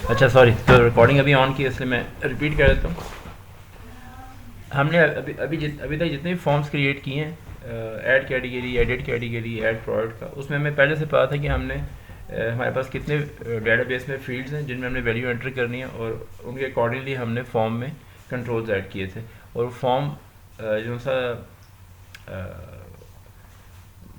अच्छा सॉरी, तो रिकॉर्डिंग अभी ऑन की, इसलिए मैं रिपीट कर देता हूँ। हमने अभी तक जितने भी फॉर्म्स क्रिएट किए हैं, add category, edit category, add product का, उसमें हमें पहले से पता था कि हमने हमारे पास कितने डेटाबेस में फील्ड्स हैं जिनमें हमने वैल्यू एंटर करनी है, और उनके अकॉर्डिंगली हमने फॉर्म में कंट्रोल्स ऐड किए थे। और फॉर्म जो सा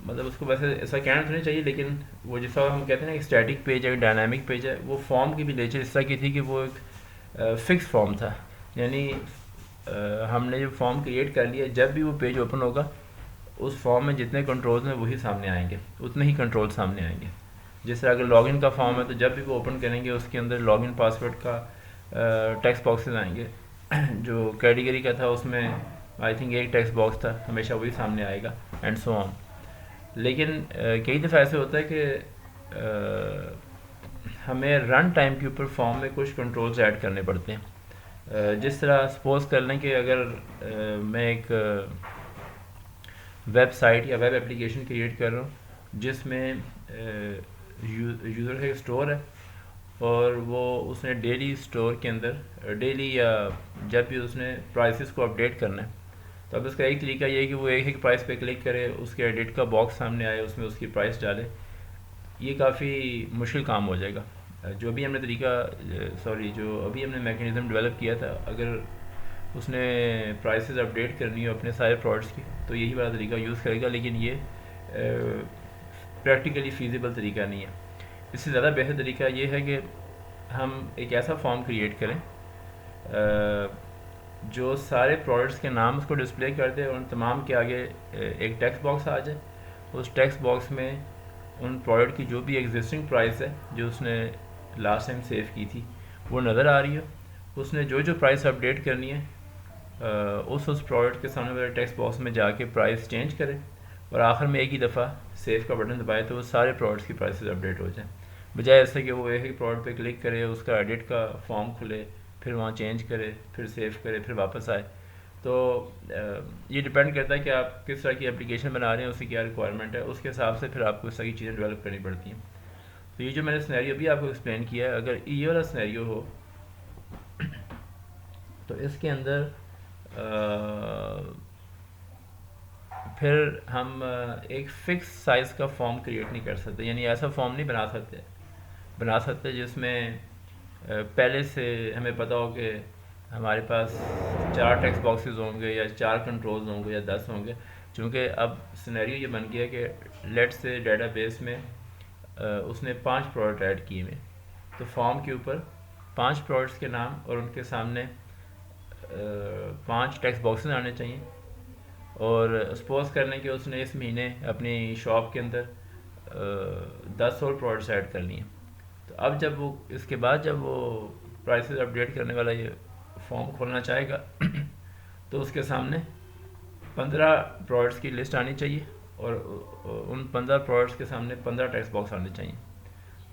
मतलब उसको वैसे ऐसा कहना तो नहीं चाहिए, लेकिन वो जैसा हम कहते हैं ना, एक स्टैटिक पेज है, डायनामिक पेज है, वो फॉर्म की भी नेचर इस तरह की थी कि वो एक फिक्स फॉर्म था। यानी हमने जो फॉर्म क्रिएट कर लिया, जब भी वो पेज ओपन होगा उस फॉर्म में जितने कंट्रोल्स हैं वही सामने आएंगे, उतने ही कंट्रोल सामने आएंगे। जिस तरह अगर लॉगिन का फॉर्म है तो जब भी वो ओपन करेंगे उसके अंदर लॉगिन पासवर्ड का टेक्स्ट बॉक्सेस आएंगे। जो कैटेगरी का था उसमें आई थिंक एक टेक्स्ट बॉक्स था, हमेशा वही सामने आएगा, एंड सो ऑन। लेकिन कई दफ़ा ऐसे होता है कि हमें रन टाइम के ऊपर फॉर्म में कुछ कंट्रोल्स ऐड करने पड़ते हैं। जिस तरह सपोज कर लें कि अगर मैं एक वेबसाइट या वेब एप्लीकेशन क्रिएट कर रहा हूँ जिसमें यूज़र का एक स्टोर है, और वो उसने डेली स्टोर के अंदर डेली या जब भी उसने प्राइसेस को अपडेट करना है, तो अब इसका एक तरीका ये है कि वो एक एक प्राइस पे क्लिक करे, उसके एडिट का बॉक्स सामने आए, उसमें उसकी प्राइस डाले। ये काफ़ी मुश्किल काम हो जाएगा। जो भी हमने जो अभी हमने मैकेनिज़्म डेवलप किया था, अगर उसने प्राइसेस अपडेट करनी हो अपने सारे प्रोडक्ट्स की, तो यही वाला तरीका यूज़ करेगा, लेकिन ये प्रैक्टिकली फ़ीज़िबल तरीका नहीं है। इससे ज़्यादा बेहतर तरीका ये है कि हम एक ऐसा फॉर्म क्रिएट करें जो सारे प्रोडक्ट्स के नाम उसको डिस्प्ले कर दे, और उन तमाम के आगे एक टेक्स्ट बॉक्स आ जाए। उस टेक्स्ट बॉक्स में उन प्रोडक्ट की जो भी एग्जिस्टिंग प्राइस है जो उसने लास्ट टाइम सेव की थी वो नज़र आ रही हो। उसने जो जो प्राइस अपडेट करनी है उस प्रोडक्ट के सामने वाले टेक्स्ट बॉक्स में जाके प्राइस चेंज करें, और आखिर में एक ही दफ़ा सेव का बटन दबाए तो वो सारे प्रोडक्ट्स की प्राइसेस अपडेट हो जाएं, बजाय ऐसे कि वो एक ही प्रोडक्ट पे क्लिक करे, उसका एडिट का फॉर्म खुले, फिर वहाँ चेंज करे, फिर सेव करे, फिर वापस आए। तो ये डिपेंड करता है कि आप किस तरह की एप्लीकेशन बना रहे हैं, उसकी क्या रिक्वायरमेंट है, उसके हिसाब से फिर आपको इस तरह की चीज़ें डेवलप करनी पड़ती हैं। तो ये जो मैंने सिनेरियो भी आपको एक्सप्लेन किया है, अगर ये वाला सिनेरियो हो तो इसके अंदर फिर हम एक फ़िक्स साइज़ का फॉर्म क्रिएट नहीं कर सकते, यानी ऐसा फॉर्म नहीं बना सकते जिसमें पहले से हमें पता हो कि हमारे पास 4 टेक्स्ट बॉक्सेस होंगे या 4 कंट्रोल्स होंगे या 10 होंगे। चूँकि अब सिनेरियो ये बन गया कि लेट्स से डेटाबेस में उसने 5 प्रोडक्ट ऐड किए हुए, तो फॉर्म के ऊपर 5 प्रोडक्ट्स के नाम और उनके सामने 5 टेक्स्ट बॉक्सेस आने चाहिए। और सपोज कर लें कि उसने इस महीने अपनी शॉप के अंदर 10 और प्रोडक्ट्स ऐड कर लिए, तो अब जब वो इसके बाद जब वो प्राइसेस अपडेट करने वाला ये फॉर्म खोलना चाहेगा तो उसके सामने 15 प्रोडक्ट्स की लिस्ट आनी चाहिए, और उन 15 प्रोडक्ट्स के सामने 15 टेक्स्ट बॉक्स आने चाहिए।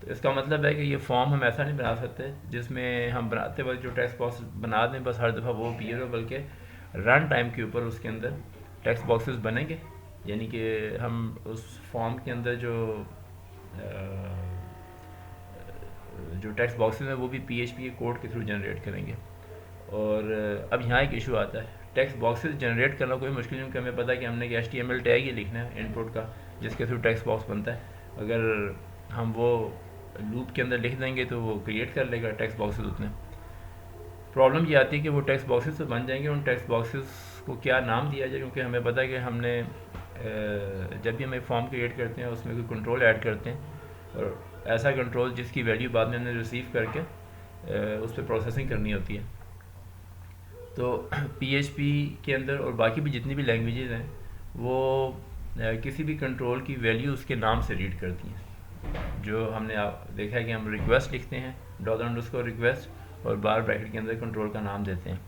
तो इसका मतलब है कि ये फॉर्म हम ऐसा नहीं बना सकते जिसमें हम बनाते वक्त जो टेक्स्ट बॉक्स बना दें बस हर दफ़ा वो अपीयर हो, बल्कि रन टाइम के ऊपर उसके अंदर टेक्स्ट बॉक्सेस बनेंगे। यानी कि हम उस फॉर्म के अंदर जो टेक्स्ट बॉक्सेस हैं वो भी PHP के कोड के थ्रू जनरेट करेंगे। और अब यहाँ एक इशू आता है, टेक्स्ट बॉक्सेस जनरेट करना कोई मुश्किल नहीं, क्योंकि हमें पता है कि हमने एक HTML टैग ही लिखना है इनपुट का जिसके थ्रू टेक्स्ट बॉक्स बनता है। अगर हम वो लूप के अंदर लिख देंगे तो वो क्रिएट कर लेगा टेक्स्ट बॉक्सेस उतने। प्रॉब्लम ये आती है कि वो टेक्स्ट बॉक्सेस तो बन जाएंगे, उन टेक्स्ट बॉक्सेस को क्या नाम दिया जाए, क्योंकि हमें पता है कि हमने जब भी हम एक फॉर्म क्रिएट करते हैं उसमें कोई कंट्रोल ऐड करते हैं, और ऐसा कंट्रोल जिसकी वैल्यू बाद में हमने रिसीव करके उस पर प्रोसेसिंग करनी होती है। तो PHP के अंदर और बाकी भी जितनी भी लैंग्वेजेस हैं वो किसी भी कंट्रोल की वैल्यू उसके नाम से रीड करती हैं। जो हमने आप देखा है कि हम रिक्वेस्ट लिखते हैं $रिक्वेस्ट, और बार ब्रैकेट के अंदर कंट्रोल का नाम देते हैं।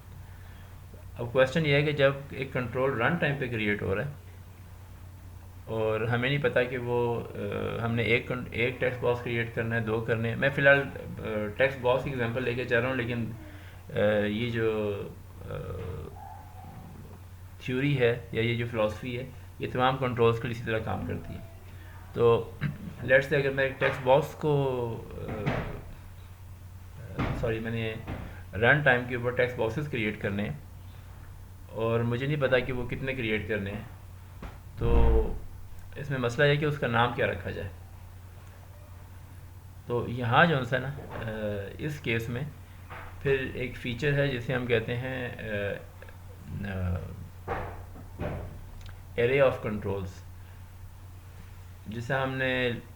अब क्वेश्चन ये है कि जब एक कंट्रोल रन टाइम पे क्रिएट हो रहा है और हमें नहीं पता कि वो हमने एक टेक्स्ट बॉक्स क्रिएट करना है, 2 करने हैं। मैं फ़िलहाल टेक्स्ट बॉक्स की एग्जांपल लेके चल रहा हूँ, लेकिन ये जो थ्योरी है या ये जो फ़िलासफ़ी है ये तमाम कंट्रोल्स के लिए इसी तरह काम करती है। तो लेट्स से अगर मैं एक टेक्स्ट बॉक्स को सॉरी मैंने रन टाइम के ऊपर टेक्स्ट बॉक्सेस क्रिएट करने हैं और मुझे नहीं पता कि वो कितने क्रिएट करने हैं। तो इसमें मसला है कि उसका नाम क्या रखा जाए। तो यहाँ जो है ना इस केस में फिर एक फ़ीचर है जिसे हम कहते हैं एरे ऑफ कंट्रोल्स, जिसे हमने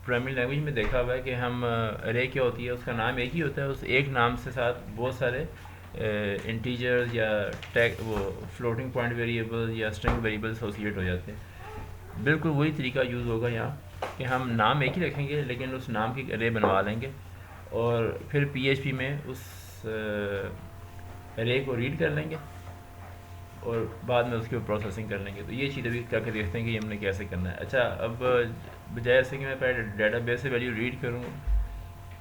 प्रोग्रामिंग लैंग्वेज में देखा हुआ है कि हम एरे क्या होती है, उसका नाम एक ही होता है, उस एक नाम से साथ बहुत सारे इंटीजर्स या टैग वो फ्लोटिंग पॉइंट वेरिएबल या स्ट्रिंग वेरिएबल एसोसिएट हो जाते हैं। बिल्कुल वही तरीका यूज़ होगा यहाँ कि हम नाम एक ही रखेंगे लेकिन उस नाम की एरे बनवा लेंगे और फिर पीएचपी में उस एरे को रीड कर लेंगे और बाद में उसके ऊपर प्रोसेसिंग कर लेंगे। तो ये चीज़ अभी करके देखते हैं कि हमने कैसे करना है। अच्छा, अब बजाय ऐसे कि मैं पहले डेटाबेस से वैल्यू रीड करूँ,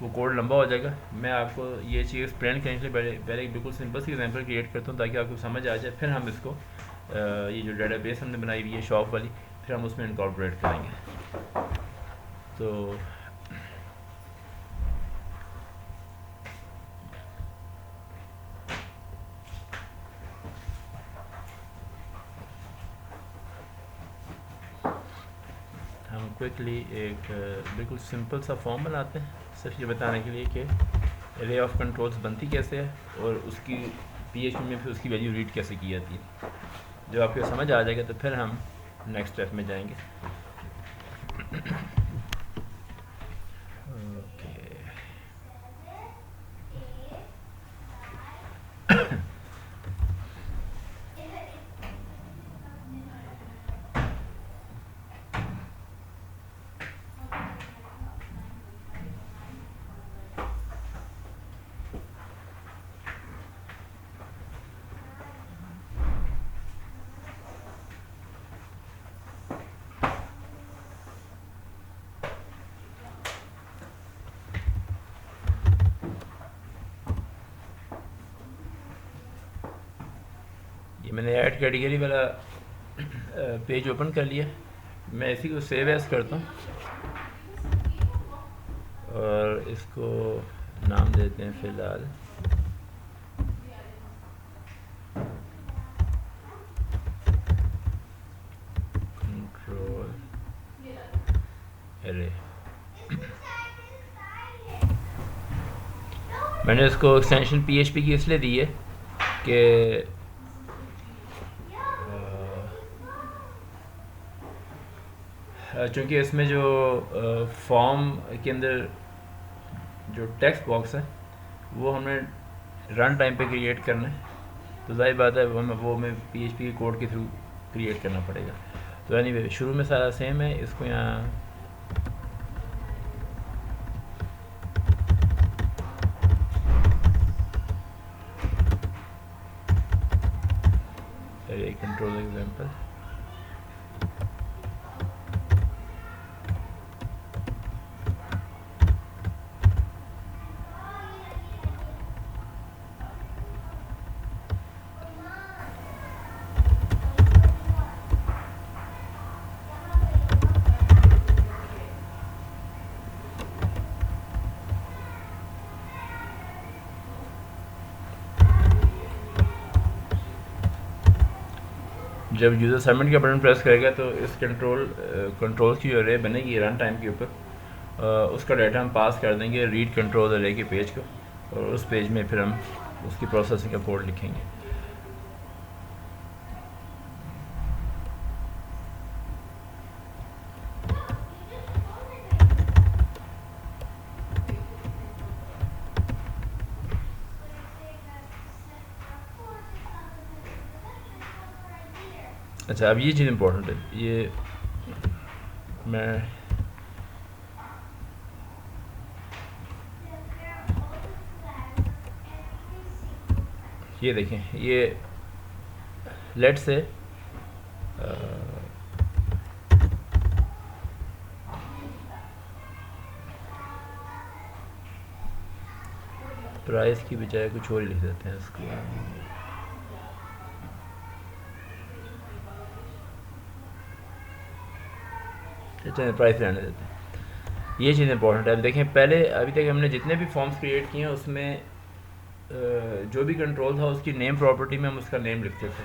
वो कोड लंबा हो जाएगा। मैं आपको ये चीज़ एक्सप्लेन करने के लिए पहले एक बिल्कुल सिंपल सी एग्जांपल क्रिएट करता हूँ ताकि आपको समझ आ जाए। फिर हम इसको ये जो डेटाबेस हमने बनाई हुई है शॉप वाली, फिर हम उसमें इनकॉर्पोरेट करेंगे। तो हम क्विकली एक बिल्कुल सिंपल सा फॉर्म बनाते हैं सिर्फ ये बताने के लिए कि एरे ऑफ कंट्रोल्स बनती कैसे है और उसकी पीएचपी में फिर उसकी वैल्यू रीड कैसे की जाती है। जब आपको समझ आ जाएगा तो फिर हम नेक्स्ट स्टेप में जाएंगे। ओके, ये मैंने ऐड कैटेगरी वाला पेज ओपन कर लिया। मैं इसी को सेव एज करता हूँ और इसको नाम देते हैं फ़िलहाल कंट्रोल एरे। मैंने इसको एक्सटेंशन पीएचपी की इसलिए दी है कि चूँकि इसमें जो फॉर्म के अंदर जो टेक्स्ट बॉक्स है वो हमने रन टाइम पे क्रिएट करना है, तो जाहिर बात है वो हमें पीएचपी के कोड के थ्रू क्रिएट करना पड़ेगा। तो एनीवे शुरू में सारा सेम है, इसको यहाँ कंट्रोल एग्जांपल जब यूज़र सबमिट का बटन प्रेस करेगा तो इस कंट्रोल की जो एरे बनेगी रन टाइम के ऊपर, उसका डाटा हम पास कर देंगे रीड कंट्रोल एरे के पेज को और उस पेज में फिर हम उसकी प्रोसेसिंग का कोड लिखेंगे। अच्छा, अब ये चीज़ इम्पोर्टेंट है, ये मैं ये देखें, ये लेट से प्राइस की बजाय कुछ और ही लिख देते हैं इसको। अच्छा, प्राइस रहने देते हैं। ये चीज़ इंपॉर्टेंट है। अब देखें, पहले अभी तक हमने जितने भी फॉर्म्स क्रिएट किए हैं उसमें जो भी कंट्रोल था उसकी नेम प्रॉपर्टी में हम उसका नेम लिखते थे।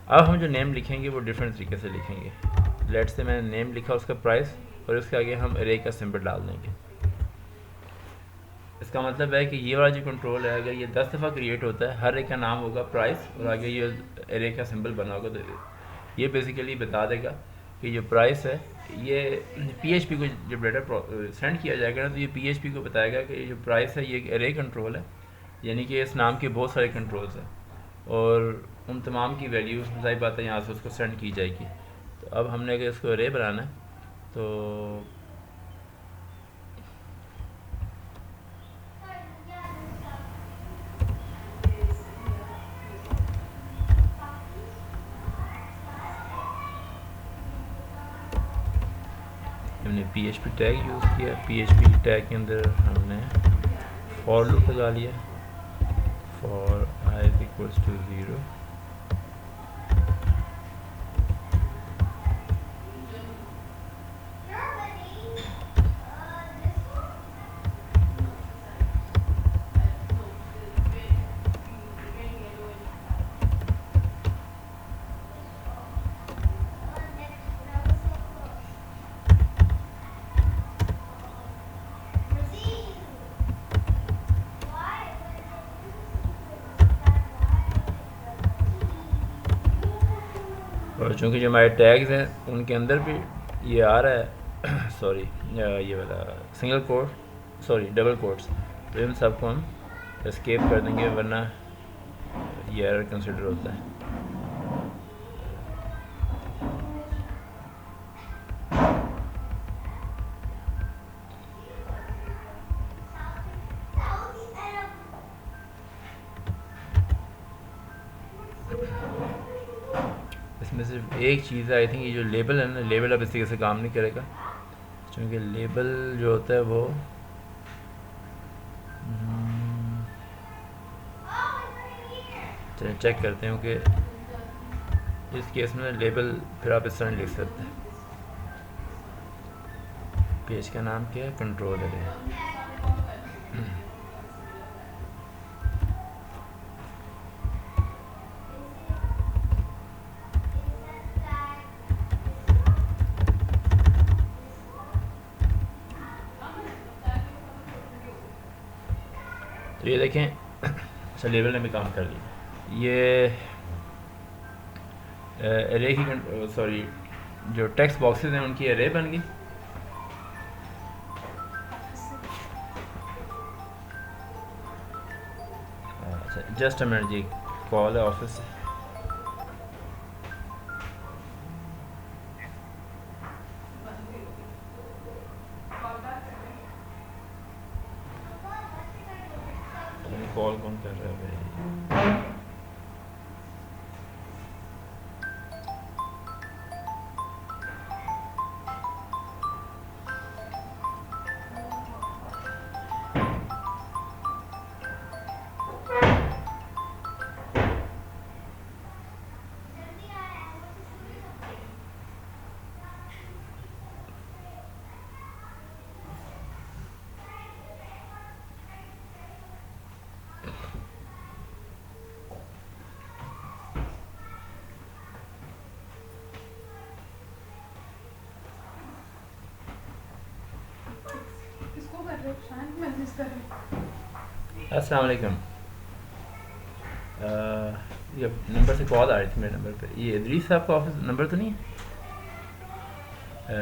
अब हम जो नेम लिखेंगे वो डिफरेंट तरीके से लिखेंगे। लेट से मैंने नेम लिखा उसका प्राइस और उसके आगे हम अरे का सिंबल डाल देंगे। इसका मतलब है कि ये वाला जो कंट्रोल है अगर ये 10 दफ़ा क्रिएट होता है, हर एक का नाम होगा प्राइस और आगे ये अरे का सिंबल बना होगा, तो ये बेसिकली बता देगा कि जो प्राइस है ये PHP को जब डाटा सेंड किया जाएगा ना, तो ये PHP को बताएगा कि जो प्राइस है ये एक अरे कंट्रोल है, यानी कि इस नाम के बहुत सारे कंट्रोल्स हैं और उन तमाम की वैल्यू ज़ाहिर बात है यहाँ से उसको सेंड की जाएगी। तो अब हमने अगर इसको अरे बनाना है तो हमने PHP टैग यूज़ किया। PHP टैग के अंदर हमने फॉर लूप लगा लिया, फॉर i इक्वल्स टू 0। और चूँकि जो हमारे टैग्स हैं उनके अंदर भी ये आ रहा है सॉरी ये वाला single quote sorry double quotes, तो इन सबको हम एस्केप कर देंगे वरना ये एरर कंसिडर होता है। इसमें सिर्फ एक चीज़ है, आई थिंक ये जो लेबल है ना, लेबल अब इस तरीके से काम नहीं करेगा क्योंकि लेबल जो होता है वो चलिए चेक करते हैं कि इस केस में लेबल फिर आप इस तरह लिख सकते हैं। पेज का नाम क्या है, कंट्रोल है। तो ये देखें अच्छा लेबल ने भी काम कर लिया। ये एरे की सॉरी जो टेक्स्ट बॉक्सेस हैं उनकी एरे बन गई। अच्छा just a minute ji, call है ऑफिस से। कॉल कौन कर रहा है भाई? अस्सलाम वालेकुम। ये नंबर से कॉल आ रही थी मेरे नंबर पे। ये इदरीस साहब का ऑफिस नंबर तो नहीं है?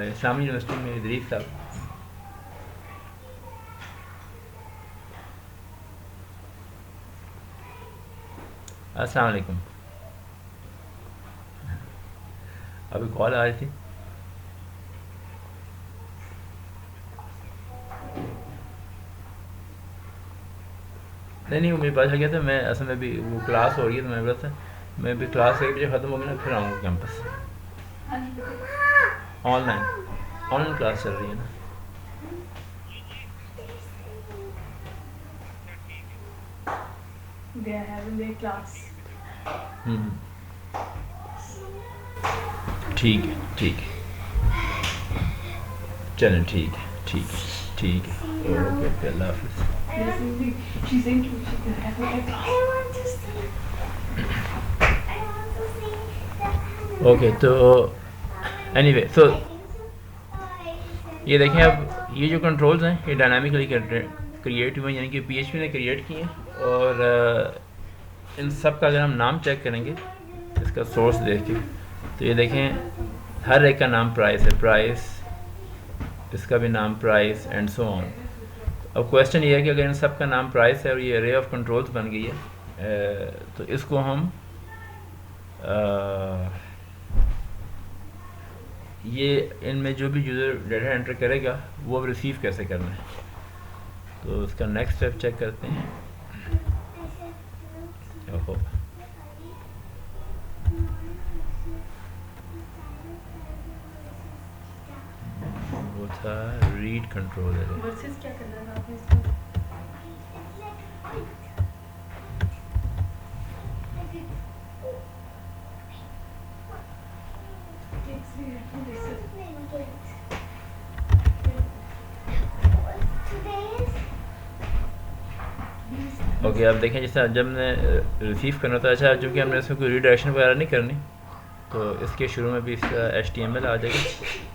इस्लामी यूनिवर्सिटी में इदरीस साहब। अस्सलाम वालेकुम। अभी कॉल आ रही थी। नहीं मेरे पास आ गया था, मैं असल में भी वो क्लास हो रही है तो मेरे पास मैं भी क्लास 1 बजे ख़त्म हो गई ना फिर आऊँगा कैंपस। ऑनलाइन क्लास चल रही है ना। They are having their class. ठीक है चलो ठीक है ओके अल्लाह हाफिज़। ओके, तो एनीवे सो ये देखें, अब ये जो कंट्रोल्स हैं ये डायनामिकली क्रिएट हुए हैं, यानी कि PHP ने क्रिएट किए हैं। और इन सब का अगर हम नाम चेक करेंगे इसका सोर्स देख के, तो ये देखें हर एक का नाम प्राइस है, प्राइस, इसका भी नाम प्राइस एंड सो ऑन। अब क्वेश्चन ये है कि अगर इन सब का नाम प्राइस है और ये अरे ऑफ कंट्रोल्स बन गई है, तो इसको हम ये इनमें जो भी यूज़र डाटा एंटर करेगा वो अब रिसीव कैसे करना है, तो उसका नेक्स्ट स्टेप चेक करते हैं। ओहो, वो था रीड कंट्रोल है। क्या करना था आपने इसको? ओके, अब देखें जैसे जब हमने रिसीव करना था, अच्छा चूँकि हमने इसमें कोई रीडायरेक्शन वगैरह नहीं करनी, तो इसके शुरू में भी इसका HTML आ जाएगा।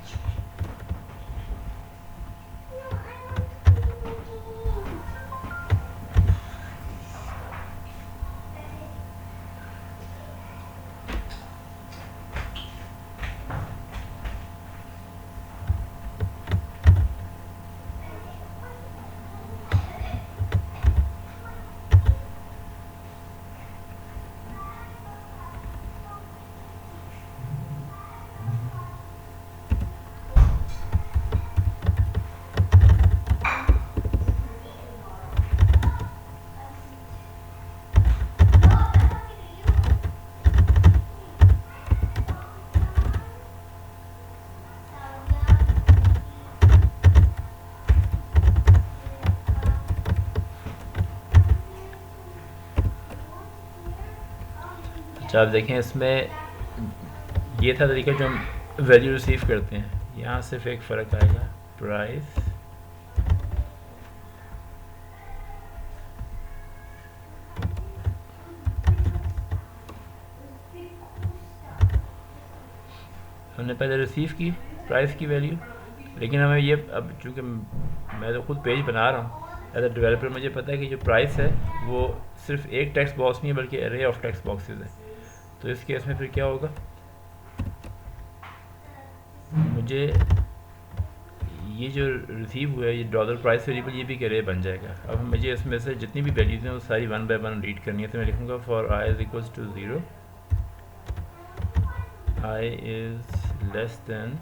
अच्छा, आप देखें इसमें ये था तरीका जो हम वैल्यू रिसीव करते हैं। यहाँ सिर्फ एक फ़र्क आएगा, प्राइस हमने पहले रिसीव की प्राइस की वैल्यू, लेकिन हमें ये अब चूँकि मैं तो खुद पेज बना रहा हूँ एज अ डेवलपर, मुझे पता है कि जो प्राइस है वो सिर्फ एक टेक्स्ट बॉक्स नहीं है बल्कि एरे ऑफ टेक्स्ट बॉक्सेस है। तो इस केस में फिर क्या होगा, मुझे ये जो रिसीव हुआ है ये डॉलर प्राइस वेरिएबल ये भी एक एरे बन जाएगा। अब मुझे इसमें से जितनी भी वैल्यूज़ हैं वो सारी 1 बाय 1 रीड करनी है। तो मैं लिखूँगा for i is equals to 0, i is less than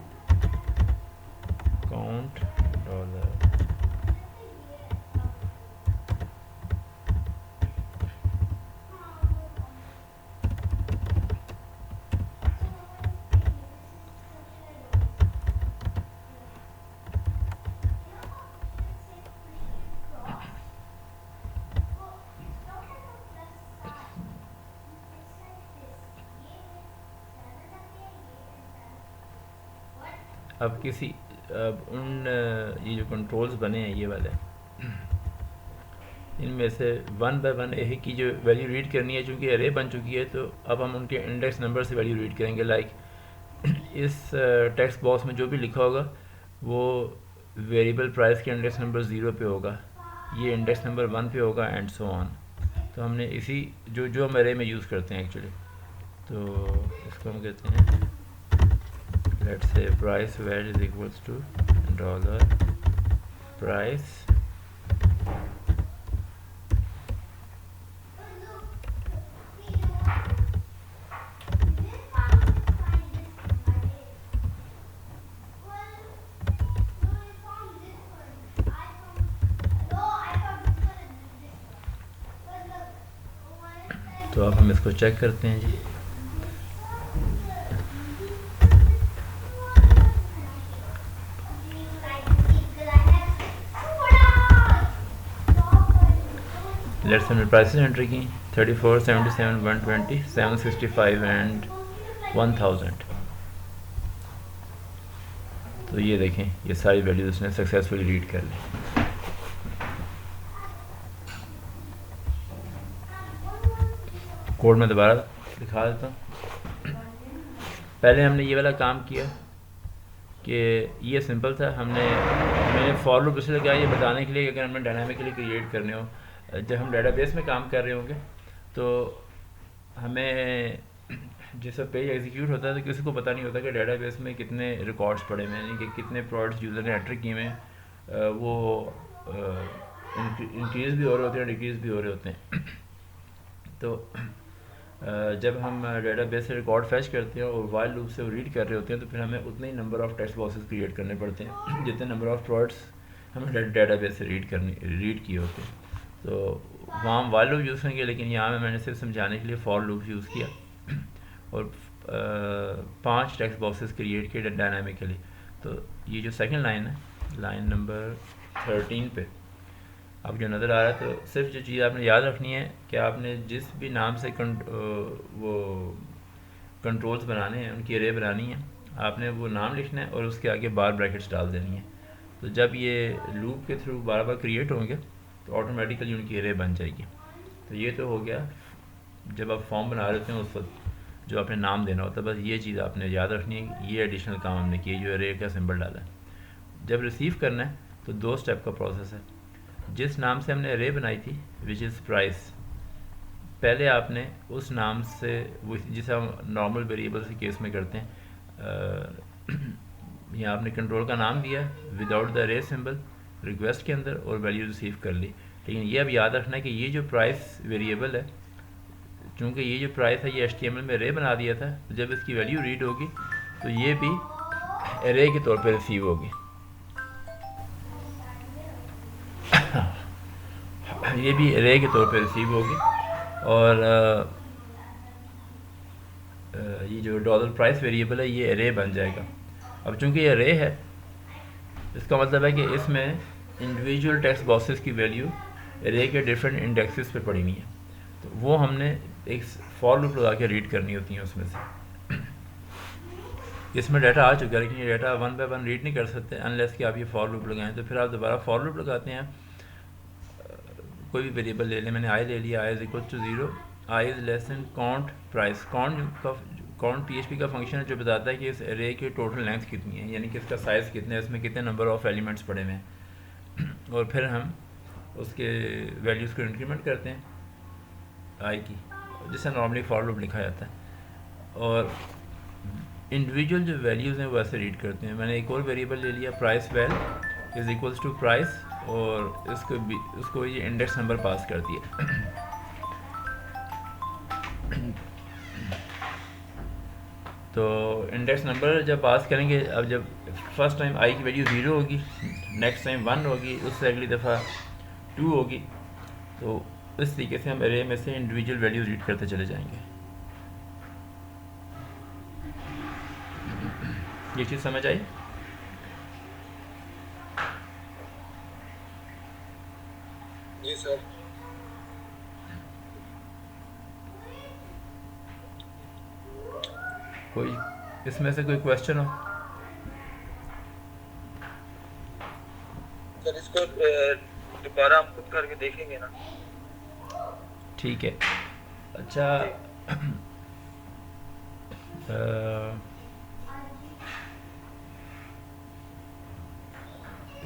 count dollar. अब किसी उन ये जो कंट्रोल्स बने हैं ये वाले, इनमें से 1 बाय 1 ए की जो वैल्यू रीड करनी है, चूँकि एरे बन चुकी है तो अब हम उनके इंडेक्स नंबर से वैल्यू रीड करेंगे। लाइक इस टेक्स्ट बॉक्स में जो भी लिखा होगा वो वेरिएबल प्राइस के इंडेक्स नंबर 0 पे होगा, ये इंडेक्स नंबर 1 पे होगा एंड सो ऑन। तो हमने इसी जो हम एरे में यूज़ करते हैं एक्चुअली, तो इसको हम कहते हैं let's say price var is equals to dollar price तो अब हम इसको चेक करते हैं जी। लेट्स हमने प्राइसेस एंटर की 34, 77, 120, 765 एंड 1000। तो ये देखें ये सारी वैल्यूज उसने सक्सेसफुली रीड कर ली। कोड में दोबारा दिखा देता हूँ। पहले हमने ये वाला काम किया कि ये सिंपल था, मैंने फॉर लूप इसलिए लगाया ये बताने के लिए कि अगर हमें डायनामिकली क्रिएट करने हो, जब हम डेटाबेस में काम कर रहे होंगे तो हमें जैसे पेज एग्जीक्यूट होता है तो किसी को पता नहीं होता कि डेटाबेस में कितने रिकॉर्ड्स पड़े हुए हैं, यानी कि कितने प्रोडक्ट्स यूज़र ने एंटर किए हैं, वो इंक्रीज़ भी हो रहे होते हैं, डिक्रीज़ भी हो रहे होते हैं। तो जब हम डेटाबेस से रिकॉर्ड फैच करते हैं और वाइल लूप से वो रीड कर रहे होते हैं तो फिर हमें उतने ही number of text boxes create करने पड़ते हैं जितने नंबर ऑफ़ प्रोडक्ट्स हमें डेटाबेस से रीड किए होते हैं। तो वहाँ हम वाइल लूप यूज़ करेंगे, लेकिन यहाँ में मैंने सिर्फ समझाने के लिए फॉर लूप यूज़ किया और 5 टेक्स्ट बॉक्सेस क्रिएट किए डायनामिकली। तो ये जो सेकंड लाइन है, लाइन नंबर 13 पे अब जो नज़र आ रहा है, तो सिर्फ जो चीज़ आपने याद रखनी है कि आपने जिस भी नाम से वो कंट्रोल्स बनाने हैं, उनकी अरे बनानी है, आपने वो नाम लिखना है और उसके आगे बार ब्रैकेट्स डाल देनी है। तो जब ये लूप के थ्रू बार बार क्रिएट होंगे तो ऑटोमेटिकली उनकी अरे बन जाएगी। तो ये तो हो गया जब आप फॉर्म बना रहे होते हैं उस वक्त जो आपने नाम देना होता है, बस ये चीज़ आपने याद रखनी है। ये एडिशनल काम हमने किया, जो अरे का सिंबल डाला है। जब रिसीव करना है तो 2 स्टेप का प्रोसेस है। जिस नाम से हमने अरे बनाई थी विच इज़ प्राइस, पहले आपने उस नाम से, वो जिसे हम नॉर्मल वेरिएबल के केस में करते हैं, यहाँ आपने कंट्रोल का नाम दिया विदाउट द अरे सिंबल रिक्वेस्ट के अंदर और वैल्यू रिसीव कर ली। लेकिन ये अब याद रखना है कि ये जो प्राइस वेरिएबल है, चूँकि ये जो प्राइस है ये HTML में अरे बना दिया था, तो जब इसकी वैल्यू रीड होगी तो ये भी अरे के तौर पर रिसीव होगी। ये भी अरे के तौर पे रिसीव होगी और ये जो डॉलर प्राइस वेरिएबल है ये अरे बन जाएगा। अब चूंकि ये अरे है, इसका मतलब है कि इसमें इंडिविजुअल टेक्स्ट बॉक्सेस की वैल्यू अरे के डिफरेंट इंडेक्सेस पे पड़ी हुई है, तो वो हमने एक फॉर लूप लगा के रीड करनी होती है उसमें से। इसमें डाटा आ चुका है, लेकिन ये डाटा 1 बाय 1 रीड नहीं कर सकते अनलेस कि आप ये फॉर लूप लगाएं। तो फिर आप दोबारा फॉर लूप लगाते हैं, कोई भी वेरिएबल ले लें, मैंने आई ले लिया, I is equal to 0, I is less than count price. Count PHP का फंक्शन है जो बताता है कि इस अरे की टोटल लेंथ कितनी है, यानी कि इसका साइज़ कितना है, इसमें कितने नंबर ऑफ़ एलिमेंट्स पड़े हुए हैं। और फिर हम उसके वैल्यूज़ को इंक्रीमेंट करते हैं आई की, जिसे नॉर्मली फॉर लूप लिखा जाता है, और इंडिविजुअल जो वैल्यूज़ हैं वो ऐसे रीड करते हैं। मैंने एक और वेरिएबल ले लिया, price val is equals to price, और उसको ये इंडेक्स नंबर पास कर दिया। तो इंडेक्स नंबर जब पास करेंगे, अब जब फर्स्ट टाइम आई की वैल्यू 0 होगी, नेक्स्ट टाइम 1 होगी, उससे अगली दफ़ा 2 होगी, तो इस तरीके से हम अरे में से इंडिविजुअल वैल्यू रीड करते चले जाएंगे। ये चीज़ समझ आई? जी सर। कोई इसमें से कोई क्वेश्चन हो? सर इसको दोबारा हम खुद करके देखेंगे ना? ठीक है। अच्छा,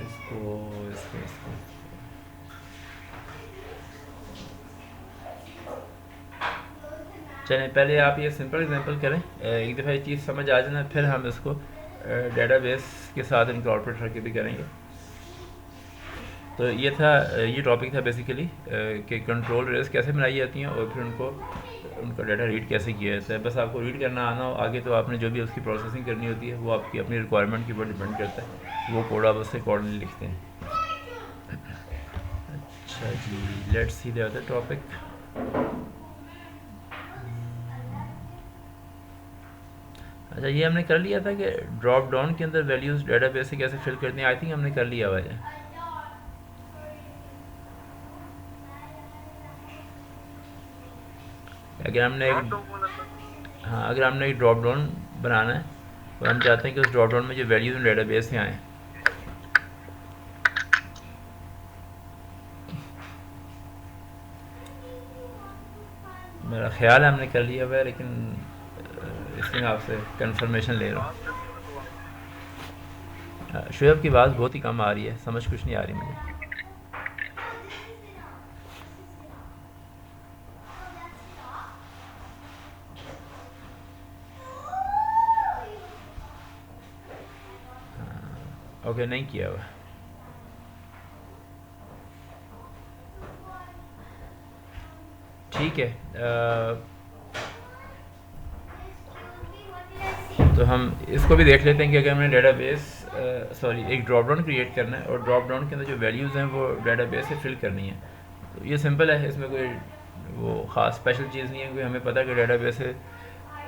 इसको चलें, पहले आप ये सिंपल एग्जांपल करें, एक दफ़ा ये चीज़ समझ आ जाना, फिर हम इसको डेटाबेस के साथ इनकॉर्पोरेट करके भी करेंगे। तो ये टॉपिक था बेसिकली कि कंट्रोल रेस कैसे बनाई जाती हैं और फिर उनका डाटा रीड कैसे किया जाता है। बस आपको रीड करना आना हो, आगे तो आपने जो भी उसकी प्रोसेसिंग करनी होती है वो आपकी अपनी रिक्वायरमेंट के ऊपर डिपेंड करता है, वो कोड आप उससे अकॉर्डिंगली लिखते हैं। अच्छा जी, let's see the other topic. अच्छा, ये हमने कर लिया था कि ड्रॉप डाउन के अंदर वैल्यूज़ डेटाबेस से कैसे फिल करते हैं। आई थिंक हमने कर लिया हुआ है। अगर हमने एक ड्रॉप डाउन बनाना है और हम चाहते हैं कि उस ड्रॉप डाउन में जो वैल्यूज़ डेटाबेस से आएँ, मेरा ख्याल है हमने कर लिया हुआ है, लेकिन इसलिए मैं आपसे कंफर्मेशन ले रहा हूँ। शुएब की आवाज़ बहुत ही कम आ रही है, समझ कुछ नहीं आ रही मुझे। ओके, नहीं किया हुआ। ठीक है, तो हम इसको भी देख लेते हैं कि अगर हमने डेटाबेस एक ड्रॉप डाउन क्रिएट करना है और ड्रॉप डाउन के अंदर जो वैल्यूज़ हैं वो डेटाबेस से फिल करनी है, तो ये सिंपल है, इसमें कोई वो ख़ास स्पेशल चीज़ नहीं है। कोई हमें पता है कि डेटाबेस से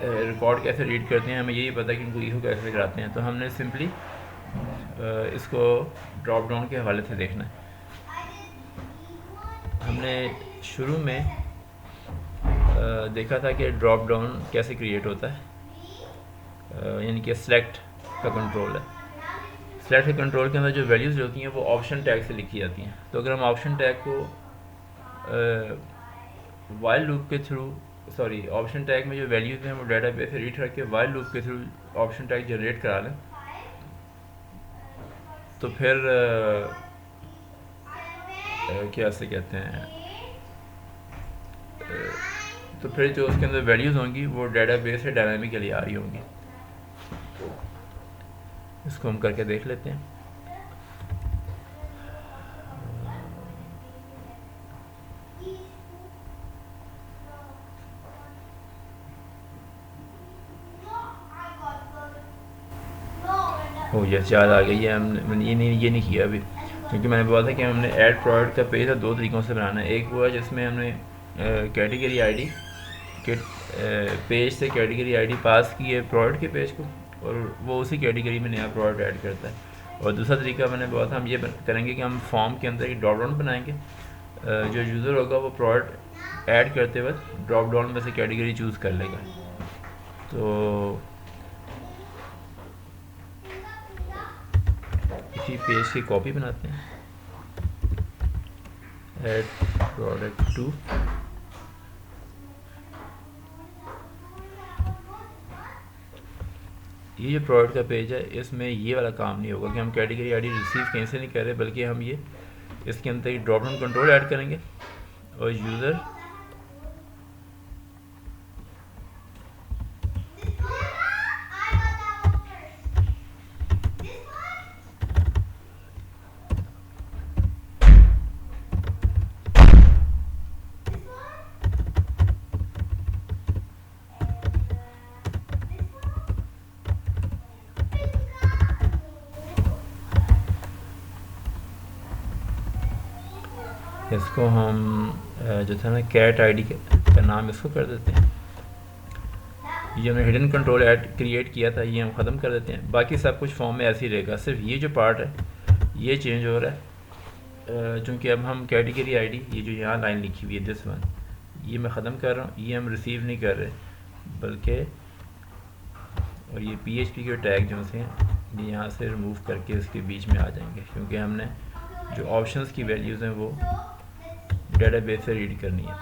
रिकॉर्ड कैसे रीड करते हैं, हमें यही पता है कि इनको इशू कैसे कराते हैं, तो हमने सिंपली इसको ड्रॉप डाउन के हवाले से देखना है। हमने शुरू में देखा था कि ड्रॉप डाउन कैसे क्रिएट होता है, यानी कि सेलेक्ट का कंट्रोल है। सेलेक्ट के कंट्रोल के अंदर जो वैल्यूज़ होती हैं वो ऑप्शन टैग से लिखी जाती हैं। तो अगर हम ऑप्शन टैग को वाइल लूप के थ्रू ऑप्शन टैग में जो वैल्यूज़ हैं वो डेटाबेस से रीड करके वाइल लूप के थ्रू ऑप्शन टैग जनरेट करा लें, तो फिर क्या से कहते हैं, तो फिर जो उसके अंदर वैल्यूज़ होंगी वो डेटाबेस से डायनामिकली आ रही होंगी। इसको हम करके देख लेते हैं। यस, याद आ गई है, हमने ये नहीं किया अभी, क्योंकि मैंने बोला था कि हमने ऐड प्रोडक्ट का पेज है दो तरीक़ों से बनाना है। एक वो है जिसमें हमने कैटेगरी आईडी के पेज से कैटेगरी आईडी पास की है प्रोडक्ट के पेज को, और वो उसी कैटेगरी में नया प्रोडक्ट ऐड करता है। और दूसरा तरीका मैंने बोला था हम ये करेंगे कि हम फॉर्म के अंदर एक ड्रॉप डाउन बनाएंगे, जो यूज़र होगा वो प्रोडक्ट ऐड करते वक्त ड्रॉप डाउन में से कैटेगरी चूज़ कर लेगा। तो इसी पेज की कॉपी बनाते हैं, ऐड प्रोडक्ट टू, ये जो प्रोडक्ट का पेज है इसमें ये वाला काम नहीं होगा कि हम कैटेगरी आईडी रिसीव कहीं से नहीं कर रहे, बल्कि हम ये इसके अंदर एक ड्रॉप डाउन कंट्रोल ऐड करेंगे और यूज़र इसको हम जो था ना कैट आईडी का नाम इसको कर देते हैं। ये हमने हिडन कंट्रोल ऐड क्रिएट किया था, ये हम ख़त्म कर देते हैं। बाकी सब कुछ फॉर्म में ऐसे ही रहेगा, सिर्फ ये जो पार्ट है ये चेंज हो रहा है, चूँकि अब हम कैटेगरी आईडी ये जो यहाँ लाइन लिखी हुई है दिस वन, ये मैं ख़त्म कर रहा हूँ, ये हम रिसीव नहीं कर रहे बल्कि, और ये PHP के टैग जो से ये यहाँ से रिमूव करके इसके बीच में आ जाएंगे, क्योंकि हमने जो ऑप्शंस की वैल्यूज़ हैं वो डेटाबेस से रीड करनी है।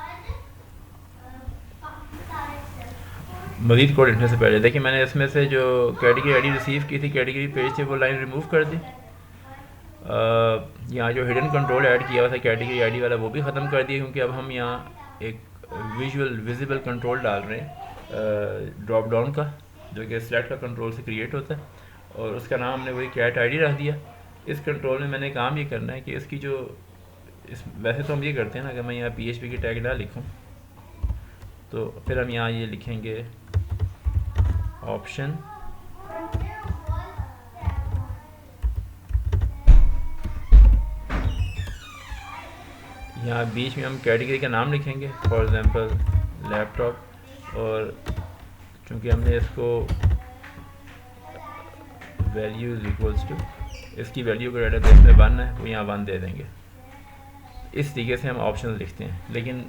मज़ीद कोड लिखने से पहले देखिए मैंने इसमें से जो कैटेगरी आईडी रिसीव की थी कैटेगरी पेज से वो लाइन रिमूव कर दी। यहाँ जो हिडन कंट्रोल ऐड किया हुआ था कैटेगरी आईडी वाला वो भी ख़त्म कर दिया, क्योंकि अब हम यहाँ एक विजिबल कंट्रोल डाल रहे हैं ड्रॉप डाउन का, जो कि सेलेक्ट का कंट्रोल से क्रिएट होता है, और उसका नाम हमने वही कैट आईडी रख दिया। इस कंट्रोल में मैंने काम ये करना है कि इसकी जो वैसे तो हम ये करते हैं ना, अगर मैं यहाँ PHP की टैग ना लिखूँ तो फिर हम यहाँ ये लिखेंगे ऑप्शन यहाँ बीच में हम कैटेगरी का नाम लिखेंगे, फॉर एग्जांपल लैपटॉप, और चूँकि हमने इसको वैल्यू इज इक्वल्स टू इसकी वैल्यू को डेटाबेस में 1 है वो यहाँ 1 दे देंगे। इस तरीके से हम ऑप्शन लिखते हैं। लेकिन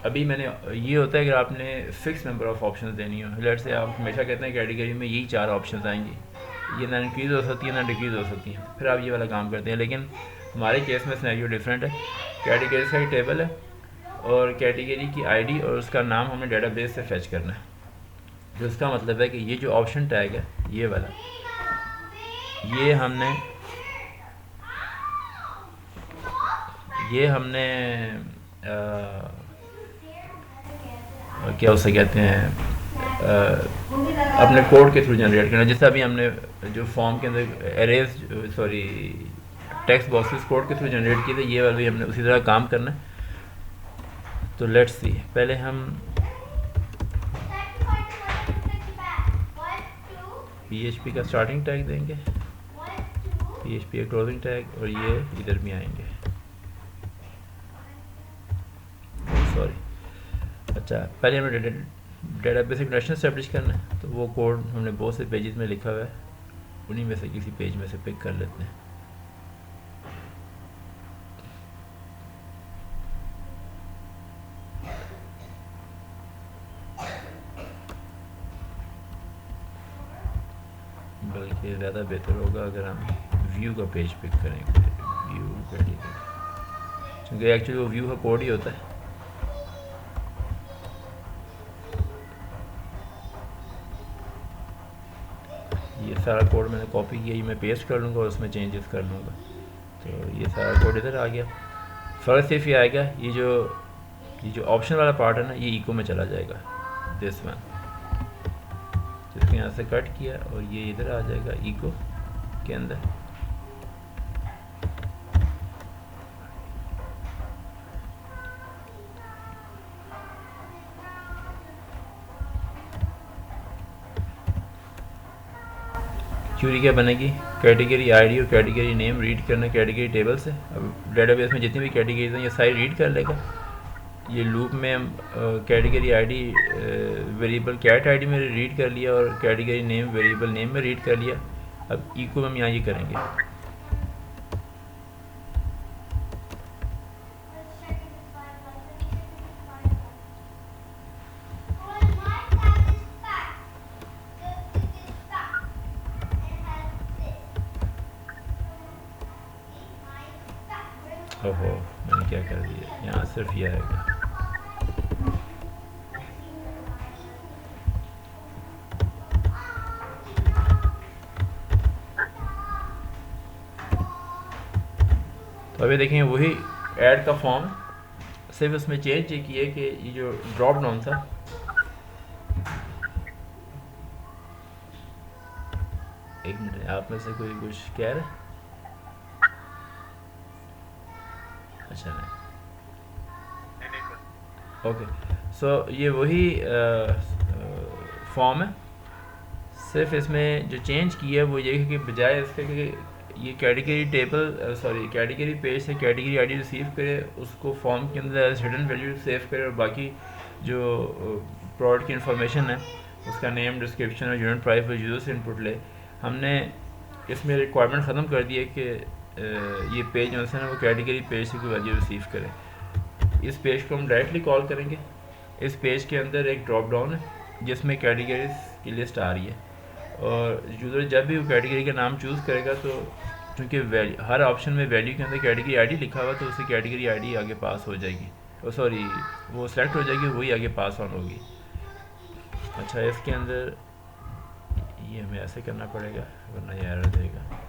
अभी मैंने ये होता है कि आपने फिक्स नंबर ऑफ़ ऑप्शंस देनी हो, लेट से आप हमेशा कहते हैं कैटेगरी में यही 4 ऑप्शंस आएंगी, ये ना इंक्रीज़ हो सकती है ना डिक्रीज़ हो सकती हैं, फिर आप ये वाला काम करते हैं। लेकिन हमारे केस में सिनेरियो डिफरेंट है, कैटेगरीज का एक टेबल है और कैटेगरी की आईडी और उसका नाम हमें डेटाबेस से फैच करना है। जो इसका मतलब है कि ये जो ऑप्शन टैग है ये वाला, ये हमने क्या उसे कहते हैं अपने कोड के थ्रू जनरेट करना। जैसे अभी हमने जो फॉर्म के अंदर टेक्स्ट बॉक्सेस कोड के थ्रू जनरेट किए थे, ये वाला भी हमने उसी तरह काम करना है। तो लेट्स सी, पहले हम PHP का स्टार्टिंग टैग देंगे, PHP का क्लोजिंग टैग, और ये इधर भी आएंगे। सॉरी, अच्छा पहले हमें डेटाबेस एक कनेक्शन एस्टेब्लिश करना है, तो वो कोड हमने बहुत से पेजेस में लिखा हुआ है, उन्हीं में से किसी पेज में से पिक कर लेते हैं। बल्कि ज़्यादा बेहतर होगा अगर हम व्यू का पेज पिक करेंगे, व्यू कैटेगरी, क्योंकि एक्चुअली वो व्यू का कोड ही होता है। ये सारा कोड मैंने कॉपी किया, ये मैं पेस्ट कर लूँगा और उसमें चेंजेस कर लूँगा, तो ये सारा कोड इधर आ गया। फ़र्क सिर्फ ये आएगा, ये जो ऑप्शन वाला पार्ट है ना, ये इको में चला जाएगा, दिस वन, इसको यहाँ से कट किया और ये इधर आ जाएगा इको के अंदर। क्यूरी क्या बनेगी, कैटेगरी आईडी और कैटेगरी नेम रीड करना कैटेगरी टेबल से। अब डेटाबेस में जितनी भी कैटेगरीज हैं ये सारी रीड कर लेगा। ये लूप में हम category ID variable cat ID में रीड कर लिया और कैटेगरी नेम वेरिएबल नेम में रीड कर लिया। अब इको में हम यहाँ ये करेंगे, ओहो मैंने क्या कर दिया, यहाँ सिर्फ ये आएगा। तो अभी देखेंगे वही ऐड का फॉर्म, सिर्फ उसमें चेंज ये किए कि ये जो ड्रॉप डाउन था, एक मिनट, आप में से कोई कुछ कह रहे हैं? अच्छा नहीं, ओके, सो ये वही फॉर्म है, सिर्फ इसमें जो चेंज किया है वो ये है कि बजाय इसके कि ये कैटेगरी टेबल कैटेगरी पेज से कैटेगरी आईडी रिसीव करे, उसको फॉर्म के अंदर हिडन वैल्यू सेव करे और बाकी जो प्रोडक्ट की इंफॉर्मेशन है उसका नेम, डिस्क्रिप्शन और यूनिट प्राइस और यूजर से इनपुट ले। हमने इसमें रिक्वायरमेंट ख़त्म कर दी है कि ये पेज जो है ना वो कैटेगरी पेज से कोई वैल्यू रिसीव करे। इस पेज को हम डायरेक्टली कॉल करेंगे। इस पेज के अंदर एक ड्रॉप डाउन है जिसमें कैटेगरीज की लिस्ट आ रही है, और यूज़र जब भी वो कैटेगरी का नाम चूज़ करेगा तो क्योंकि हर ऑप्शन में वैल्यू के अंदर कैटेगरी आईडी लिखा हुआ तो उसी कैटेगरी आईडी आगे पास हो जाएगी, वो सेलेक्ट हो जाएगी, वही आगे पास ऑन होगी। अच्छा, इसके अंदर ये हमें ऐसे करना पड़ेगा वरना ये एरर देगा।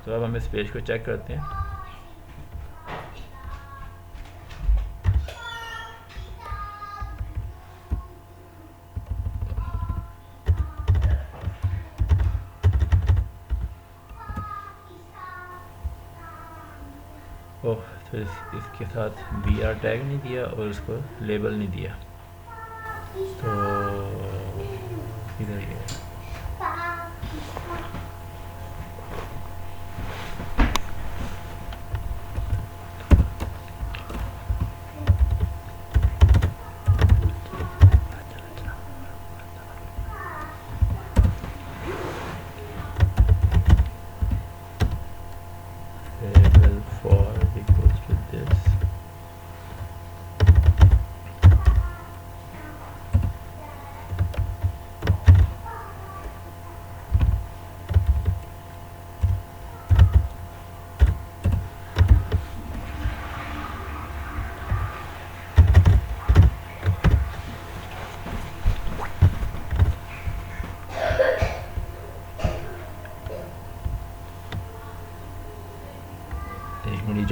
तो अब हम इस पेज को चेक करते हैं। ओह, तो इसके साथ BR टैग नहीं दिया और इसको लेबल नहीं दिया, तो इधर ये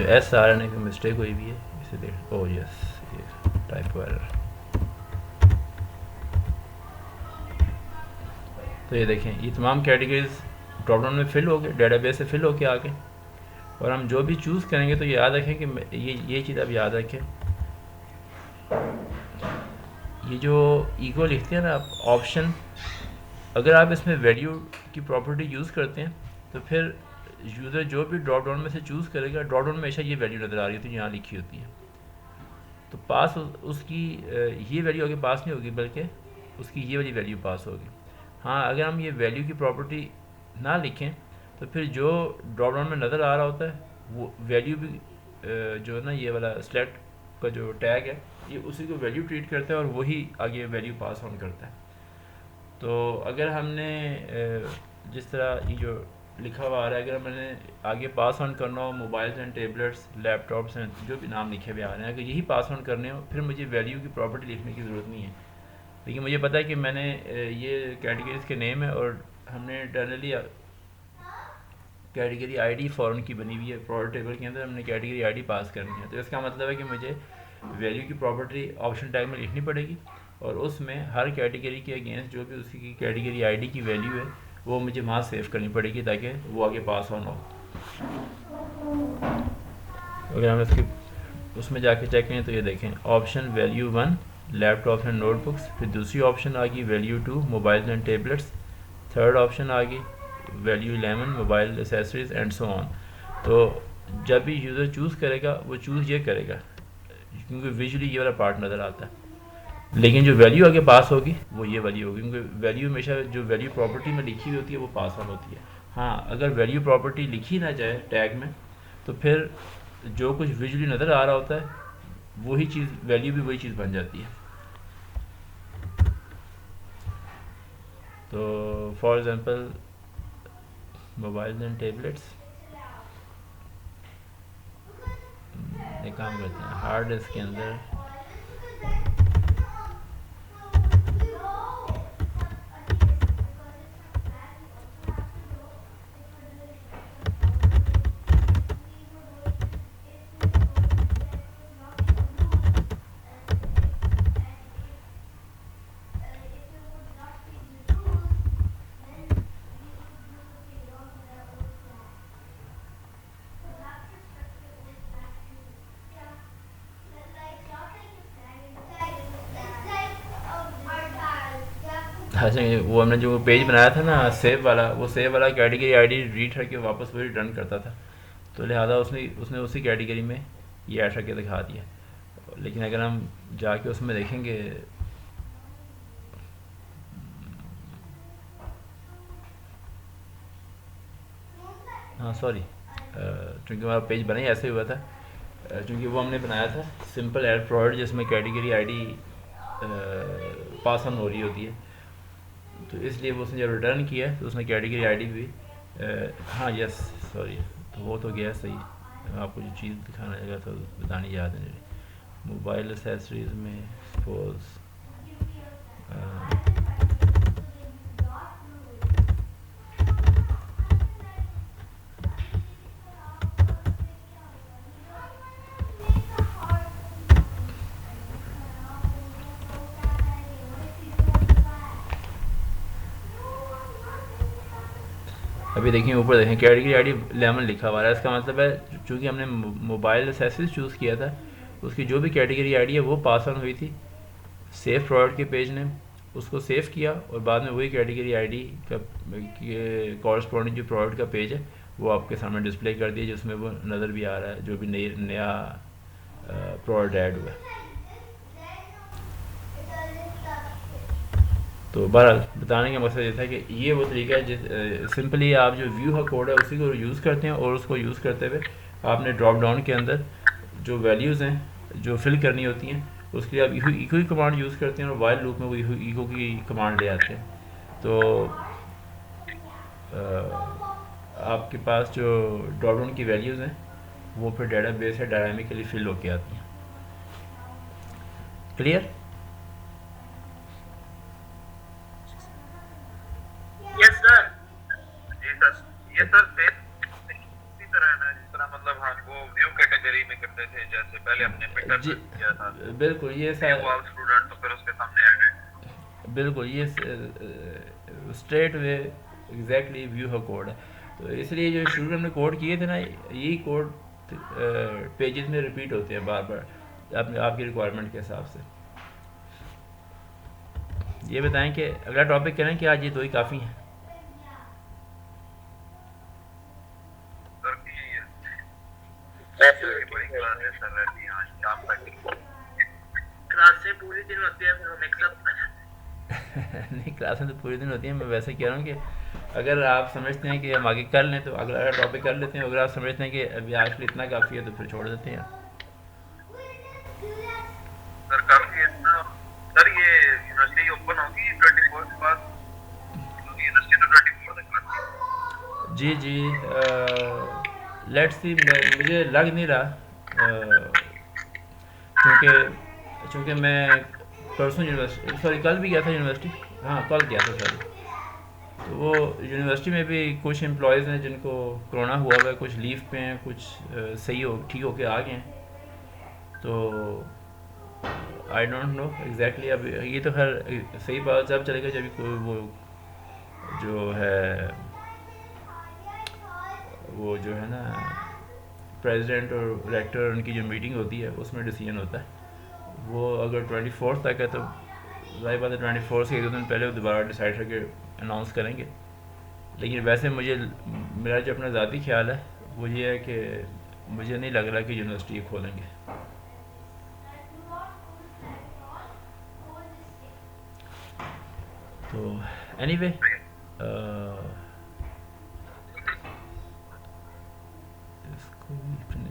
जो एस आ रहा है ना मिस्टेक हुई भी है, इसे देख। ओह यस, ये टाइप एरर। तो ये देखें, ये तमाम कैटेगरीज ड्रॉप डाउन में फिल हो गए, डेटाबेस से फिल होके आ गए। और हम जो भी चूज़ करेंगे तो याद रखें कि ये चीज़ आप याद रखें, ये जो ईगो लिखते हैं ना आप ऑप्शन, अगर आप इसमें वैल्यू की प्रॉपर्टी यूज़ करते हैं तो फिर यूज़र जो भी ड्रॉप डाउन में से चूज़ करेगा, ड्रॉप डाउन में हमेशा ये वैल्यू नज़र आ रही होती है, यहाँ लिखी होती है। तो पास उसकी ये वैल्यू आगे पास नहीं होगी, बल्कि उसकी ये वाली वैल्यू पास होगी। हाँ, अगर हम ये वैल्यू की प्रॉपर्टी ना लिखें तो फिर जो ड्रॉप डाउन में नज़र आ रहा होता है वो वैल्यू भी जो है ना, ये वाला सेलेक्ट का जो टैग है ये उसी को वैल्यू ट्रीट करता है और वही आगे वैल्यू पास ऑन करता है। तो अगर हमने जिस तरह ये जो लिखा हुआ आ रहा है, अगर मैंने आगे पास ऑन करना हो mobiles and tablets, laptops and जो भी नाम लिखे हुए आ रहे हैं, अगर यही पास ऑन करने हो फिर मुझे वैल्यू की प्रॉपर्टी लिखने की ज़रूरत नहीं है। लेकिन मुझे पता है कि मैंने ये कैटेगरीज के नेम है और हमने इंटरनली कैटेगरी आईडी फॉरन की बनी हुई है, प्रोडक्ट टेबल के अंदर हमने कैटेगरी आईडी पास करनी है। तो इसका मतलब है कि मुझे वैल्यू की प्रॉपर्टी ऑप्शन टैग में लिखनी पड़ेगी और उसमें हर कैटेगरी के अगेंस्ट जो भी उसकी कैटेगरी आईडी की वैल्यू है वो मुझे वहाँ सेव करनी पड़ेगी ताकि वो आगे पास ऑन हो। अगर हम इसकी उसमें जाके चेक करें तो ये देखें, option value 1 laptop and notebooks, फिर दूसरी ऑप्शन आ गई value 2 mobiles and tablets, third option आ गई value 11 mobile accessories and so on. तो जब भी यूज़र चूज़ करेगा वो चूज़ ये करेगा क्योंकि विजुअली ये वाला पार्ट नज़र आता है, लेकिन जो वैल्यू आगे पास होगी वो ये वाली होगी क्योंकि वैल्यू हमेशा जो वैल्यू प्रॉपर्टी में लिखी हुई होती है वो पास ऑन होती है। हाँ, अगर वैल्यू प्रॉपर्टी लिखी ना जाए टैग में तो फिर जो कुछ विजुअली नज़र आ रहा होता है वही चीज़, वैल्यू भी वही चीज़ बन जाती है। तो for example mobile and tablets, एक काम करते हैं हार्ड डिस्क के अंदर अच्छा, वो हमने जो पेज बनाया था ना सेव वाला, वो सेव वाला कैटेगरी आईडी रीड करके वापस वही रिटर्न करता था, तो लिहाजा उसने उसने उसी कैटेगरी में ये ऐड करके दिखा दिया। लेकिन अगर हम जाके उसमें देखेंगे हाँ सॉरी, चूँकि हमारा पेज बना ही ऐसे हुआ था, चूँकि वो हमने बनाया था सिंपल एड प्रोवाइड जिसमें कैटेगरी आईडी पास ऑन हो रही होती है, तो इसलिए वो उसने जब रिटर्न किया तो उसने कैटेगरी आईडी भी हाँ यस सॉरी, तो वो तो गया सही। आपको जो चीज़ दिखाना लगा तो बतानी याद है मोबाइल एसेसरीज में सपोज अभी देखिए ऊपर देखें कैटेगरी आईडी 11 लिखा हुआ है, इसका मतलब है चूँकि हमने मोबाइल एसेसरीज चूज़ किया था उसकी जो भी कैटेगरी आईडी है वो पास ऑन हुई थी सेव प्रोडक्ट के पेज ने, उसको सेव किया और बाद में वही कैटेगरी आईडी का कॉरस्पॉन्डिंग जो प्रोडक्ट का पेज है वो आपके सामने डिस्प्ले कर दिया जिसमें वो नज़र भी आ रहा है जो भी नया प्रोडक्ट ऐड हुआ है। तो बहरहाल बताने का मकसद ये था कि ये वो तरीका है जिस सिंपली आप जो व्यू का कोड है उसी को यूज़ करते हैं और उसको यूज़ करते हुए आपने ड्रॉप डाउन के अंदर जो वैल्यूज़ हैं जो फिल करनी होती हैं उसके लिए आप इको की कमांड यूज़ करते हैं और वाइल लूप में वो इको की कमांड ले आते हैं। तो आपके पास जो ड्रॉप डाउन की वैल्यूज़ हैं वो फिर डेटाबेस है डायनामिकली फिल होके आती हैं। क्लियर? Yes sir. जी सर, ये सर सेम इसी तरह है ना जिस तरह मतलब हाँ वो व्यू कैटेगरी में करते थे, जैसे पहले हमने मिडटर्म जी किया था, बिल्कुल ये ऑल स्टूडेंट, तो फिर उसके सामने आ गए। बिल्कुल ये स्ट्रेट वे एग्जैक्टली व्यू का कोड है। तो इसलिए जो शुरू में हमने कोड किए थे ना, यही कोड पेजेस में रिपीट होते हैं बार बार अपने आपकी रिक्वायरमेंट के हिसाब से। ये बताएं कि अगला टॉपिक करें कि आज ये दो ही काफ़ी हैं। सर की ये बड़ी क्लासेस चल रही हैं आज शाम तक, क्लासें पूरी दिन होती है, फिर मिक्सअप नहीं क्लासें तो पूरे दिन होती हैं। मैं वैसे कह रहा हूँ कि अगर आप समझते हैं कि हम आगे कर लें तो अगला टॉपिक कर लेते हैं, अगर आप समझते हैं कि अभी आज के लिए इतना काफ़ी है तो फिर छोड़ देते हैं। सर काफी इतना। सर ये यूनिवर्सिटी ओपन होगी 24 के बाद, क्योंकि यूनिवर्सिटी तो 24 तक खुलती है। जी जी लेट्स सी, मुझे लग नहीं रहा क्योंकि चूँकि मैं परसों यूनिवर्सिटी, सॉरी कल भी गया था यूनिवर्सिटी, हाँ कल गया था सॉरी। तो वो यूनिवर्सिटी में भी कुछ एम्प्लॉयज़ हैं जिनको कोरोना हुआ हुआ है, कुछ लीव पे हैं, कुछ सही हो ठीक होके आ गए हैं। तो आई डोंट नो एग्जैक्टली। अब ये तो खैर सही बात जब चलेगा जब कोई जो है वो जो है ना प्रेसिडेंट और रेक्टर उनकी जो मीटिंग होती है उसमें डिसीजन होता है। वो अगर 24 तक है तो जाहिर बात है 24 से एक दो दिन पहले वो दोबारा डिसाइड करके अनाउंस करेंगे। लेकिन वैसे मुझे मेरा जो अपना ज़ाती ख्याल है वो ये है कि मुझे नहीं लग रहा कि यूनिवर्सिटी खोलेंगे। तो एनीवे इसको फिनिश